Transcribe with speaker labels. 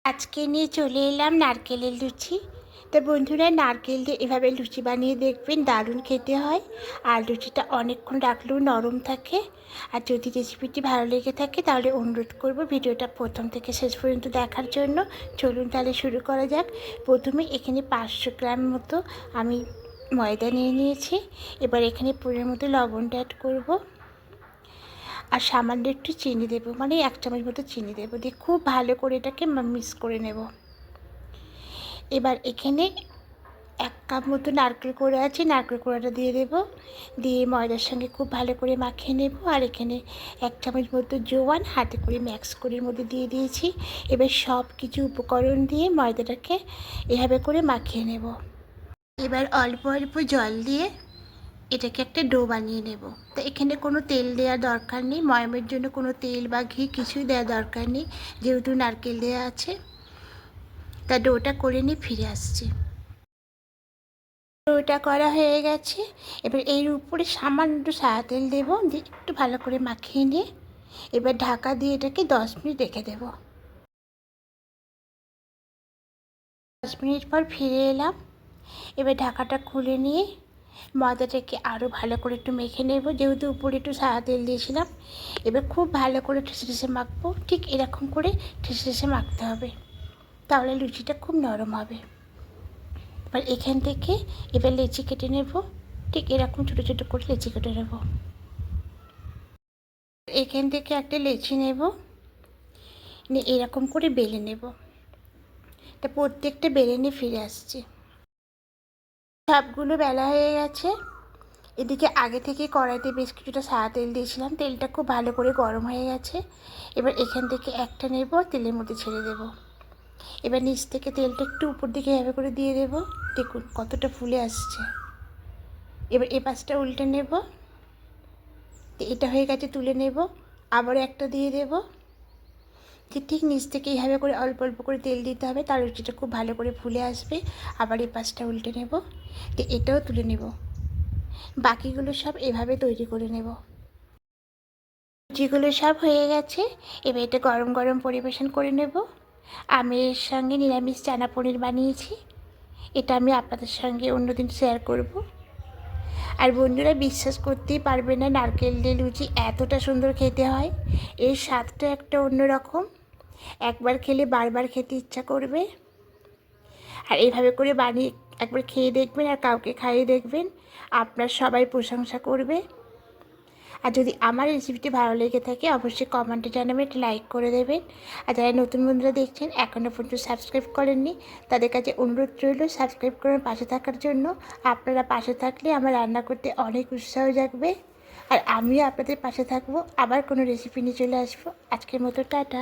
Speaker 1: আজকে নিয়ে চলে এলাম নারকেলের লুচি। তো বন্ধুরা, নারকেল দিয়ে এভাবে লুচি বানিয়ে দেখবেন, দারুণ খেতে হয়। আর লুচিটা অনেকক্ষণ রাখলেও নরম থাকে। আর যদি রেসিপিটি ভালো লেগে থাকে তাহলে অনুরোধ করব ভিডিওটা প্রথম থেকে শেষ পর্যন্ত দেখার জন্য। চলুন তাহলে শুরু করা যাক। প্রথমে এখানে 500 গ্রাম মতো আমি ময়দা নিয়ে নিয়েছি। এবার এখানে পরিমাণ মতো লবণটা অ্যাড করব আর সামান্য একটু চিনি দেবো, মানে 1 চামচ মতো চিনি দেবো, দিয়ে খুব ভালো করে এটাকে মিক্স করে নেব। এবার এখানে 1 কাপ মতো নারকেল কোড়া আছে, নারকেল কোড়াটা দিয়ে দেবো, দিয়ে ময়দার সঙ্গে খুব ভালো করে মাখিয়ে নেব। আর এখানে 1 চামচ মতো জোয়ান হাতে করে মিক্স করে মধ্যে দিয়ে দিয়েছি। এবার সব কিছু উপকরণ দিয়ে ময়দাটাকে এভাবে করে মাখিয়ে নেব। এবার অল্প অল্প জল দিয়ে এটাকে একটা ডো বানিয়ে নেব। তো এখানে কোনো তেল দেওয়ার দরকার নেই, ময়ামের জন্য কোনো তেল বা ঘি কিছুই দেওয়ার দরকার নেই, যেহেতু নারকেল দেওয়া আছে। তা ডোটা করে নিয়ে ফিরে আসছি। ডোটা করা হয়ে গেছে। এবার এর উপরে সামান্য একটু সাদা তেল দেবো, দিয়ে একটু ভালো করে মাখিয়ে নিয়ে এবার ঢাকা দিয়ে এটাকে 10 মিনিট রেখে দেবো। 10 মিনিট পর ফিরে এলাম। এবার ঢাকাটা খুলে নিয়ে ময়দাটাকে আরও ভালো করে একটু মেখে নেব, যেহেতু উপরে একটু সাদা তেল দিয়েছিলাম। এবার খুব ভালো করে ঠেসে ঠেসে মাখবো, ঠিক এরকম করে ঠেসে ঠেসে মাখতে হবে, তাহলে লুচিটা খুব নরম হবে। এবার এখান থেকে এবার লেচি কেটে নেব, ঠিক এরকম ছোটো ছোটো করে লেচি কেটে নেব। এখান থেকে একটা লেচি নেব, নিয়ে এরকম করে বেলে নেব। তা প্রত্যেকটা বেলে নিয়ে ফিরে আসছি। সবগুলো বেলা হয়ে গেছে। এদিকে আগে থেকে কড়াইতে বেশ কিছুটা সাদা তেল দিয়েছিলাম, তেলটা খুব ভালো করে গরম হয়ে গেছে। এবার এখান থেকে একটা নেব, তেলের মধ্যে ছেড়ে দেব। এবার নিচ থেকে তেলটা একটু উপর দিকে এভাবে করে দিয়ে দেব, দেখুন কতটা ফুলে আসছে। এবার এ পাশটা উল্টে নেব, এটা হয়ে গেছে, তুলে নেব। আবারও একটা দিয়ে দেব, ঠিক নিচ থেকে এইভাবে করে অল্প অল্প করে তেল দিতে হবে, তার লুচিটা খুব ভালো করে ফুলে আসবে। আবার এই পাশটা উল্টে নেব, তো এটাও তুলে নেব। বাকিগুলো সব এভাবে তৈরি করে নেব। লুচিগুলো সব হয়ে গেছে। এবার এটা গরম গরম পরিবেশন করে নেব। আমি এর সঙ্গে নিরামিষ চানা পনির বানিয়েছি, এটা আমি আপনাদের সঙ্গে অন্যদিন শেয়ার করব। আর বন্ধুরা, বিশ্বাস করতেই পারবে না, নারকেল দিয়ে লুচি এতটা সুন্দর খেতে হয়। এর স্বাদটা একটা অন্যরকম, একবার খেলে বারবার খেতে ইচ্ছা করবে। আর এইভাবে করে বানিয়ে একবার খেয়ে দেখবেন আর কাউকে খাইয়ে দেখবেন, আপনার সবাই প্রশংসা করবে। আর যদি আমার রেসিপিটি ভালো লেগে থাকে অবশ্যই কমেন্টে জানাবেন, একটা লাইক করে দেবেন। আর যারা নতুন বন্ধুরা দেখছেন এখনও পর্যন্ত সাবস্ক্রাইব করেননি, তাদের কাছে অনুরোধ রইল সাবস্ক্রাইব করে পাশে থাকার জন্য। আপনারা পাশে থাকলে আমার রান্না করতে অনেক উৎসাহ জাগবে, আর আমিও আপনাদের পাশে থাকবো। আবার কোনো রেসিপি নিয়ে চলে আসবো। আজকের মতো টাটা।